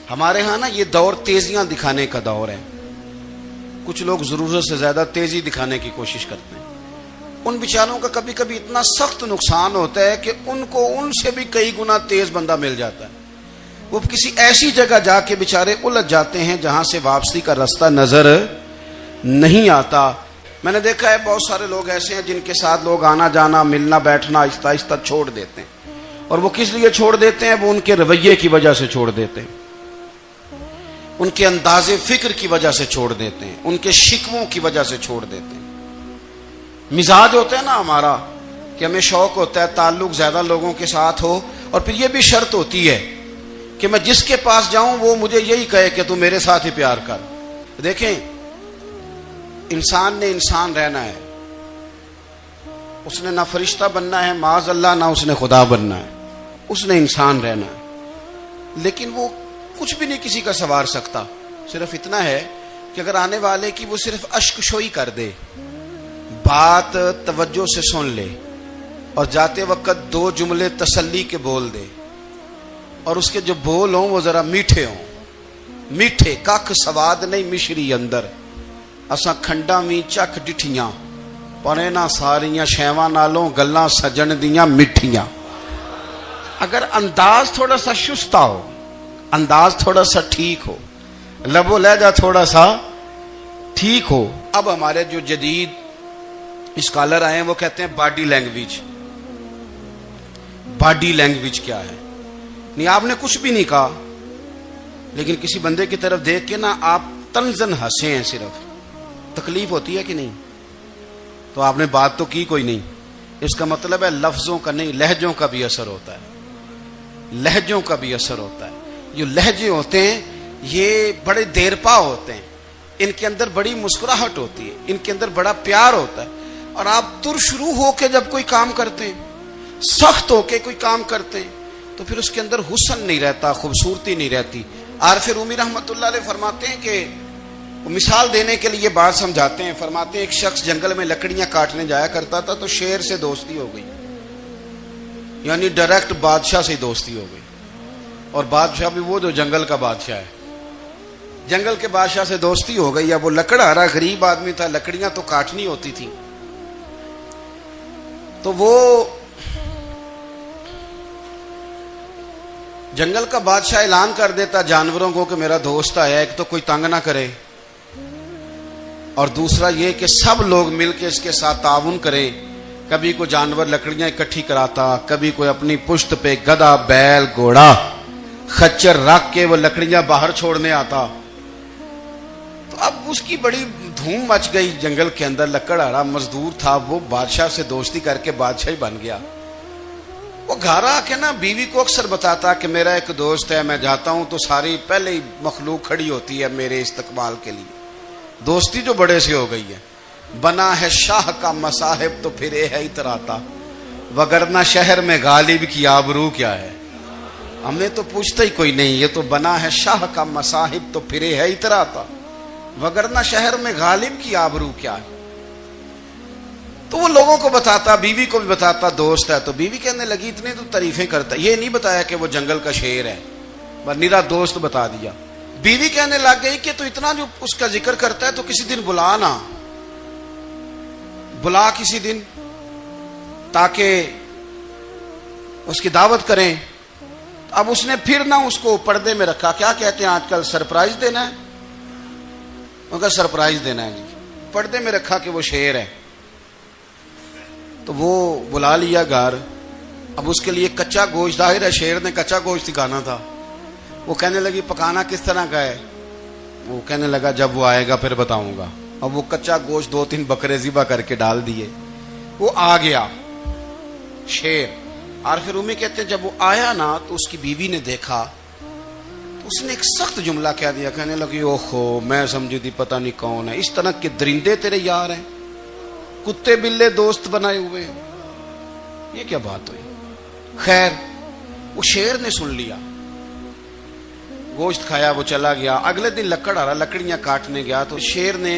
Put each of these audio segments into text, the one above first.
ہمارے ہاں نا یہ دور تیزیاں دکھانے کا دور ہے. کچھ لوگ ضرورت سے زیادہ تیزی دکھانے کی کوشش کرتے ہیں. ان بیچاروں کا کبھی کبھی اتنا سخت نقصان ہوتا ہے کہ ان کو ان سے بھی کئی گنا تیز بندہ مل جاتا ہے. وہ کسی ایسی جگہ جا کے بیچارے الجھ جاتے ہیں جہاں سے واپسی کا راستہ نظر نہیں آتا. میں نے دیکھا ہے بہت سارے لوگ ایسے ہیں جن کے ساتھ لوگ آنا جانا ملنا بیٹھنا آہستہ آہستہ چھوڑ دیتے ہیں. اور وہ کس لیے چھوڑ دیتے ہیں؟ وہ ان کے رویے کی وجہ سے چھوڑ دیتے ہیں, ان کے انداز فکر کی وجہ سے چھوڑ دیتے ہیں, ان کے شکووں کی وجہ سے چھوڑ دیتے ہیں. مزاج ہوتا ہے نا ہمارا کہ ہمیں شوق ہوتا ہے تعلق زیادہ لوگوں کے ساتھ ہو, اور پھر یہ بھی شرط ہوتی ہے کہ میں جس کے پاس جاؤں وہ مجھے یہی کہے کہ تو میرے ساتھ ہی پیار کر. دیکھیں, انسان نے انسان رہنا ہے, اس نے نہ فرشتہ بننا ہے معاذ اللہ, نہ اس نے خدا بننا ہے, اس نے انسان رہنا ہے. لیکن وہ کچھ بھی نہیں کسی کا سنوار سکتا. صرف اتنا ہے کہ اگر آنے والے کی وہ صرف اشک شوئی کر دے, بات توجہ سے سن لے, اور جاتے وقت 2 جملے تسلی کے بول دے, اور اس کے جو بول ہوں وہ ذرا میٹھے ہوں. میٹھے کھ سواد نہیں مشری اندر, اساں کھنڈا وی چکھ ڈٹھیاں, پر انہاں ساریاں شیواں نالوں گلاں سجن دیاں میٹھیاں. اگر انداز تھوڑا سا شستہ ہو, انداز تھوڑا سا ٹھیک ہو, لب و لہجہ تھوڑا سا ٹھیک ہو. اب ہمارے جو جدید اسکالر آئے ہیں وہ کہتے ہیں باڈی لینگویج. باڈی لینگویج کیا ہے؟ نہیں, آپ نے کچھ بھی نہیں کہا, لیکن کسی بندے کی طرف دیکھ کے نا آپ تنزن ہنسے ہیں, صرف تکلیف ہوتی ہے کہ نہیں؟ تو آپ نے بات تو کی کوئی نہیں. اس کا مطلب ہے لفظوں کا نہیں, لہجوں کا بھی اثر ہوتا ہے. لہجوں کا بھی اثر ہوتا ہے. جو لہجے ہوتے ہیں یہ بڑے دیر پا ہوتے ہیں, ان کے اندر بڑی مسکراہٹ ہوتی ہے, ان کے اندر بڑا پیار ہوتا ہے. اور آپ ترشروح ہو کے جب کوئی کام کرتے ہیں, سخت ہو کے کوئی کام کرتے ہیں, تو پھر اس کے اندر حسن نہیں رہتا, خوبصورتی نہیں رہتی. عارف رومی رحمۃ اللہ علیہ فرماتے ہیں کہ وہ مثال دینے کے لیے بات سمجھاتے ہیں. فرماتے ہیں ایک شخص جنگل میں لکڑیاں کاٹنے جایا کرتا تھا, تو شیر سے دوستی ہو گئی, یعنی ڈائریکٹ بادشاہ سے دوستی ہو گئی. اور بادشاہ بھی وہ جو جنگل کا بادشاہ ہے, جنگل کے بادشاہ سے دوستی ہو گئی. اب وہ لکڑہارا غریب آدمی تھا, لکڑیاں تو کاٹنی ہوتی تھی. تو وہ جنگل کا بادشاہ اعلان کر دیتا جانوروں کو کہ میرا دوست آیا, ایک تو کوئی تنگ نہ کرے, اور دوسرا یہ کہ سب لوگ مل کے اس کے ساتھ تعاون کرے. کبھی کوئی جانور لکڑیاں اکٹھی کراتا, کبھی کوئی اپنی پشت پہ گدھا بیل گھوڑا خچر رکھ کے وہ لکڑیاں باہر چھوڑنے آتا. تو اب اس کی بڑی دھوم مچ گئی جنگل کے اندر. لکڑہارا مزدور تھا, وہ بادشاہ سے دوستی کر کے بادشاہ ہی بن گیا. وہ گھر آ کے نا بیوی کو اکثر بتاتا کہ میرا ایک دوست ہے, میں جاتا ہوں تو ساری پہلے ہی مخلوق کھڑی ہوتی ہے میرے استقبال کے لیے. دوستی جو بڑے سے ہو گئی ہے. بنا ہے شاہ کا مصاحب تو پھرے ہے اتراتا, وگرنہ شہر میں غالب کی آبرو کیا ہے. ہم نے تو پوچھتا ہی کوئی نہیں, یہ تو بنا ہے شاہ کا مصاحب تو پھرے ہے اتراتا, وگرنہ شہر میں غالب کی آبرو کیا ہے. تو وہ لوگوں کو بتاتا, بیوی کو بھی بتاتا دوست ہے. تو بیوی کہنے لگی اتنے تو تعریفیں کرتا, یہ نہیں بتایا کہ وہ جنگل کا شیر ہے, بس نیرا دوست بتا دیا. بیوی کہنے لگ گئی کہ تو اتنا جو اس کا ذکر کرتا ہے تو کسی دن بلا نا, بلا کسی دن تاکہ اس کی دعوت کریں. اب اس نے پھر نہ اس کو پردے میں رکھا. کیا کہتے ہیں آج کل, سرپرائز دینا ہے. ان کا سرپرائز دینا ہے جی, پردے میں رکھا کہ وہ شیر ہے. تو وہ بلا لیا گھر. اب اس کے لیے کچا گوشت, ظاہر ہے شیر نے کچا گوشت سکھانا تھا. وہ کہنے لگی پکانا کس طرح کا ہے؟ وہ کہنے لگا جب وہ آئے گا پھر بتاؤں گا. اب وہ کچا گوشت 2-3 بکرے ذبح کر کے ڈال دیے. وہ آ گیا شیر. عارف رومی کہتے ہیں جب وہ آیا نا تو اس کی بیوی نے دیکھا تو اس نے ایک سخت جملہ کہہ دیا. کہنے لگی اوہو, میں سمجھی تھی پتہ نہیں کون ہے, اس طرح کے درندے تیرے یار ہیں, کتے بلے دوست بنائے ہوئے ہیں, یہ کیا بات ہوئی. خیر وہ شیر نے سن لیا, گوشت کھایا, وہ چلا گیا. اگلے دن لکڑہارا لکڑیاں کاٹنے گیا تو شیر نے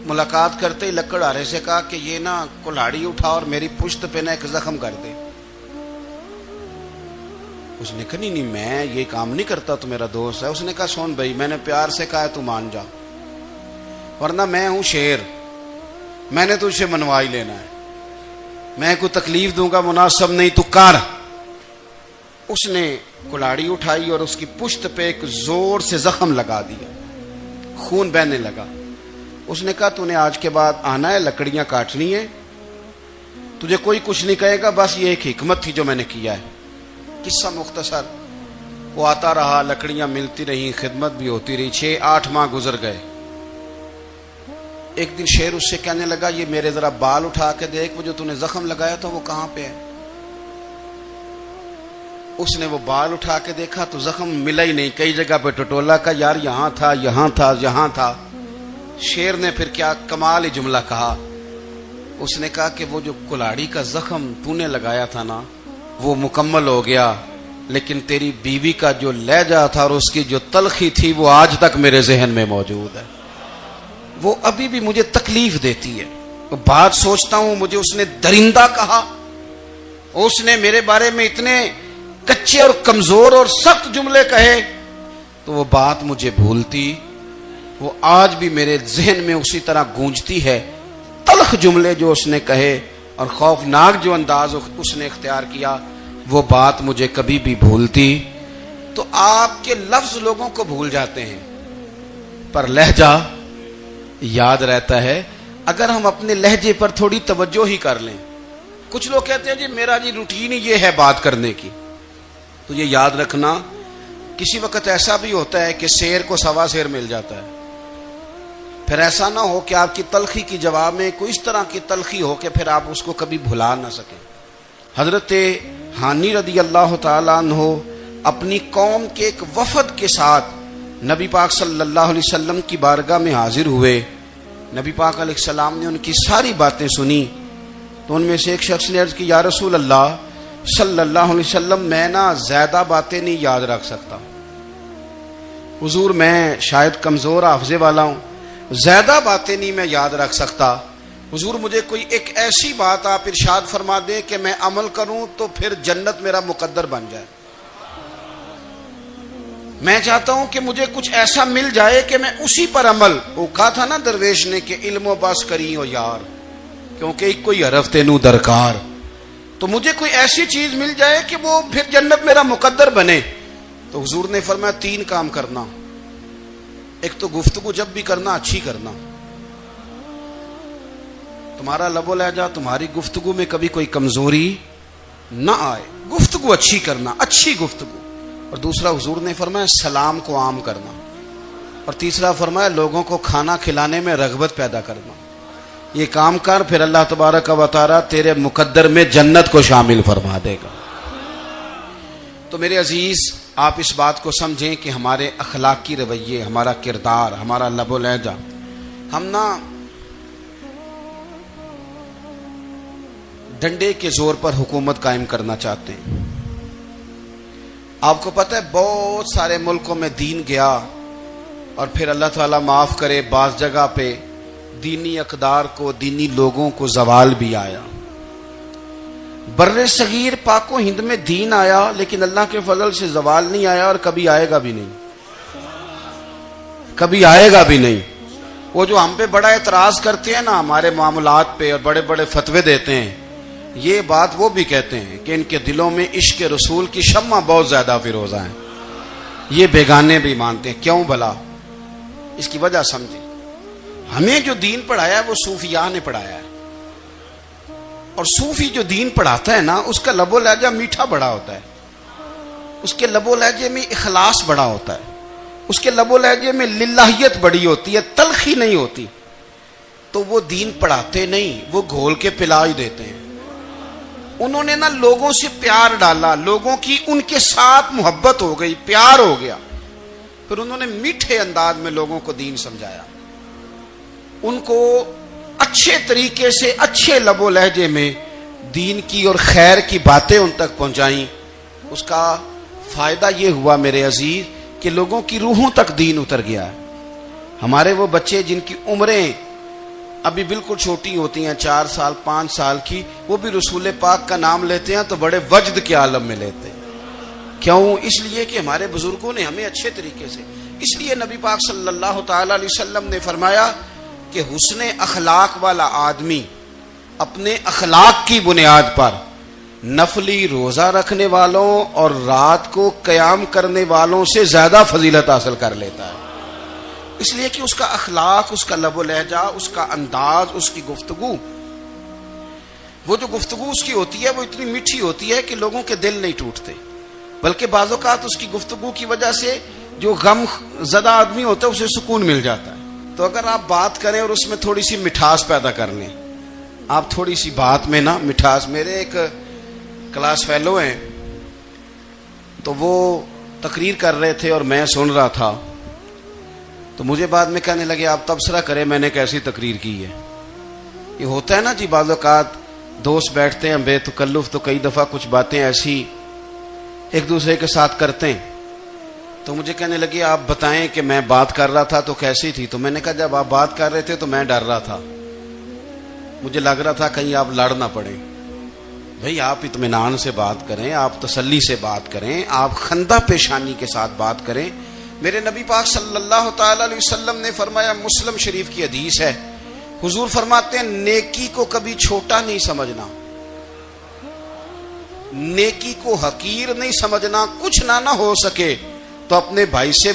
ملاقات کرتے ہی لکڑہارے سے کہا کہ یہ نا کلاڑی اٹھا اور میری پشت پہ نا ایک زخم کر دے. اس نے کہا نہیں میں یہ کام نہیں کرتا، تو میرا دوست ہے۔ اس نے کہا سن بھائی، میں نے پیار سے کہا ہے تو مان جا، ورنہ میں ہوں شیر، میں نے تجھ سے منوا ہی لینا ہے، میں کوئی تکلیف دوں گا مناسب نہیں، تو کر۔ اس نے کلاڑی اٹھائی اور اس کی پشت پہ ایک زور سے زخم لگا دیا، خون بہنے لگا۔ اس نے کہا تو نے آج کے بعد آنا ہے، لکڑیاں کاٹنی ہے، تجھے کوئی کچھ نہیں کہے گا، بس یہ ایک حکمت تھی جو میں نے کیا ہے۔ قصہ مختصر، وہ آتا رہا، لکڑیاں ملتی رہیں، خدمت بھی ہوتی رہی، 6-8 ماہ گزر گئے۔ ایک دن شیر اس سے کہنے لگا یہ میرے ذرا بال اٹھا کے دیکھ، وہ جو تو نے زخم لگایا تھا وہ کہاں پہ ہے؟ اس نے وہ بال اٹھا کے دیکھا تو زخم ملا ہی نہیں، کئی جگہ پہ ٹٹولا کا، یار یہاں تھا یہاں تھا یہاں تھا۔ شیر نے پھر کیا کمال ہی جملہ کہا، اس نے کہا کہ وہ جو کلاڑی کا زخم تو نے لگایا تھا نا وہ مکمل ہو گیا، لیکن تیری بیوی کا جو لہجہ تھا اور اس کی جو تلخی تھی وہ آج تک میرے ذہن میں موجود ہے، وہ ابھی بھی مجھے تکلیف دیتی ہے۔ بات سوچتا ہوں مجھے اس نے درندہ کہا، اس نے میرے بارے میں اتنے کچے اور کمزور اور سخت جملے کہے، تو وہ بات مجھے بھولتی، وہ آج بھی میرے ذہن میں اسی طرح گونجتی ہے۔ تلخ جملے جو اس نے کہے اور خوفناک جو انداز اس نے اختیار کیا، وہ بات مجھے کبھی بھی بھولتی۔ تو آپ کے لفظ لوگوں کو بھول جاتے ہیں پر لہجہ یاد رہتا ہے، اگر ہم اپنے لہجے پر تھوڑی توجہ ہی کر لیں۔ کچھ لوگ کہتے ہیں جی میرا جی روٹین ہی یہ ہے بات کرنے کی، تو یہ یاد رکھنا کسی وقت ایسا بھی ہوتا ہے کہ شیر کو سوا شیر مل جاتا ہے، پھر ایسا نہ ہو کہ آپ کی تلخی کی جواب میں کوئی اس طرح کی تلخی ہو کہ پھر آپ اس کو کبھی بھلا نہ سکیں۔ حضرت ہانی رضی اللہ تعالیٰ عنہ اپنی قوم کے ایک وفد کے ساتھ نبی پاک صلی اللہ علیہ وسلم کی بارگاہ میں حاضر ہوئے۔ نبی پاک علیہ السلام نے ان کی ساری باتیں سنی، تو ان میں سے ایک شخص نے عرض کی یا رسول اللہ صلی اللہ علیہ وسلم، میں نا زیادہ باتیں نہیں یاد رکھ سکتا، حضور میں شاید کمزور حافظے والا ہوں، زیادہ باتیں نہیں میں یاد رکھ سکتا، حضور مجھے کوئی ایک ایسی بات آپ ارشاد فرما دیں کہ میں عمل کروں تو پھر جنت میرا مقدر بن جائے۔ میں چاہتا ہوں کہ مجھے کچھ ایسا مل جائے کہ میں اسی پر عمل، وہ کہا تھا نا درویش نے کہ علم و بس کری ہو یار، کیونکہ ایک کوئی حرف تینوں درکار، تو مجھے کوئی ایسی چیز مل جائے کہ وہ پھر جنت میرا مقدر بنے۔ تو حضور نے فرمایا 3 کام کرنا، ایک تو گفتگو جب بھی کرنا اچھی کرنا، تمہارا لب و لہجہ تمہاری گفتگو میں کبھی کوئی کمزوری نہ آئے، گفتگو اچھی کرنا، اچھی گفتگو۔ اور دوسرا حضور نے فرمایا سلام کو عام کرنا، اور تیسرا فرمایا لوگوں کو کھانا کھلانے میں رغبت پیدا کرنا۔ یہ کام کر، پھر اللہ تبارک و تعالی تیرے مقدر میں جنت کو شامل فرما دے گا۔ تو میرے عزیز آپ اس بات کو سمجھیں کہ ہمارے اخلاقی رویے، ہمارا کردار، ہمارا لب و لہجہ، ہم نا ڈنڈے کے زور پر حکومت قائم کرنا چاہتے ہیں۔ آپ کو پتہ ہے بہت سارے ملکوں میں دین گیا اور پھر اللہ تعالیٰ معاف کرے بعض جگہ پہ دینی اقدار کو، دینی لوگوں کو زوال بھی آیا۔ بر صغیر پاک و ہند میں دین آیا لیکن اللہ کے فضل سے زوال نہیں آیا اور کبھی آئے گا بھی نہیں، کبھی آئے گا بھی نہیں۔ وہ جو ہم پہ بڑا اعتراض کرتے ہیں نا ہمارے معاملات پہ اور بڑے بڑے فتوے دیتے ہیں، یہ بات وہ بھی کہتے ہیں کہ ان کے دلوں میں عشق رسول کی شمع بہت زیادہ فیروزہ ہیں، یہ بیگانے بھی مانتے ہیں۔ کیوں بھلا؟ اس کی وجہ سمجھیں، ہمیں جو دین پڑھایا ہے وہ صوفیاء نے پڑھایا ہے، اور صوفی جو دین پڑھاتا ہے نا اس کا لب و لہجہ میٹھا بڑا ہوتا ہے، اس کے لب و لہجے میں اخلاص بڑا ہوتا ہے، اس کے لب و لہجے میں للہیت بڑی ہوتی ہے، تلخی نہیں ہوتی۔ تو وہ دین پڑھاتے نہیں، وہ گھول کے پلا ہی دیتے ہیں۔ انہوں نے نا لوگوں سے پیار ڈالا، لوگوں کی ان کے ساتھ محبت ہو گئی، پیار ہو گیا، پھر انہوں نے میٹھے انداز میں لوگوں کو دین سمجھایا، ان کو اچھے طریقے سے اچھے لب و لہجے میں دین کی اور خیر کی باتیں ان تک پہنچائیں۔ اس کا فائدہ یہ ہوا میرے عزیز کہ لوگوں کی روحوں تک دین اتر گیا ہے۔ ہمارے وہ بچے جن کی عمریں ابھی بالکل چھوٹی ہوتی ہیں، 4 سال 5 سال کی، وہ بھی رسول پاک کا نام لیتے ہیں تو بڑے وجد کے عالم میں لیتے ہیں کیوں؟ اس لیے کہ ہمارے بزرگوں نے ہمیں اچھے طریقے سے، اس لیے نبی پاک صلی اللہ تعالی علیہ وسلم نے فرمایا کہ حسن اخلاق والا آدمی اپنے اخلاق کی بنیاد پر نفلی روزہ رکھنے والوں اور رات کو قیام کرنے والوں سے زیادہ فضیلت حاصل کر لیتا ہے، اس لیے کہ اس کا اخلاق، اس کا لب و لہجہ، اس کا انداز، اس کی گفتگو، وہ جو گفتگو اس کی ہوتی ہے وہ اتنی میٹھی ہوتی ہے کہ لوگوں کے دل نہیں ٹوٹتے، بلکہ بعض اوقات اس کی گفتگو کی وجہ سے جو غم زدہ آدمی ہوتا ہے اسے سکون مل جاتا ہے۔ تو اگر آپ بات کریں اور اس میں تھوڑی سی مٹھاس پیدا کر لیں، آپ تھوڑی سی بات میں نا مٹھاس، میرے ایک کلاس فیلو ہیں تو وہ تقریر کر رہے تھے اور میں سن رہا تھا، تو مجھے بعد میں کہنے لگے آپ تبصرہ کریں میں نے کیسی تقریر کی ہے۔ یہ ہوتا ہے نا جی، بعض اوقات دوست بیٹھتے ہیں بے تکلف تو کئی دفعہ کچھ باتیں ایسی ایک دوسرے کے ساتھ کرتے ہیں، تو مجھے کہنے لگے آپ بتائیں کہ میں بات کر رہا تھا تو کیسی تھی؟ تو میں نے کہا جب آپ بات کر رہے تھے تو میں ڈر رہا تھا، مجھے لگ رہا تھا کہیں آپ لڑ نہ پڑیں۔ بھئی آپ اطمینان سے بات کریں، آپ تسلی سے بات کریں، آپ خندہ پیشانی کے ساتھ بات کریں۔ میرے نبی پاک صلی اللہ تعالی علیہ وسلم نے فرمایا، مسلم شریف کی حدیث ہے، حضور فرماتے ہیں نیکی کو کبھی چھوٹا نہیں سمجھنا، نیکی کو حقیر نہیں سمجھنا، کچھ نہ ہو سکے تو اپنے بھائی سے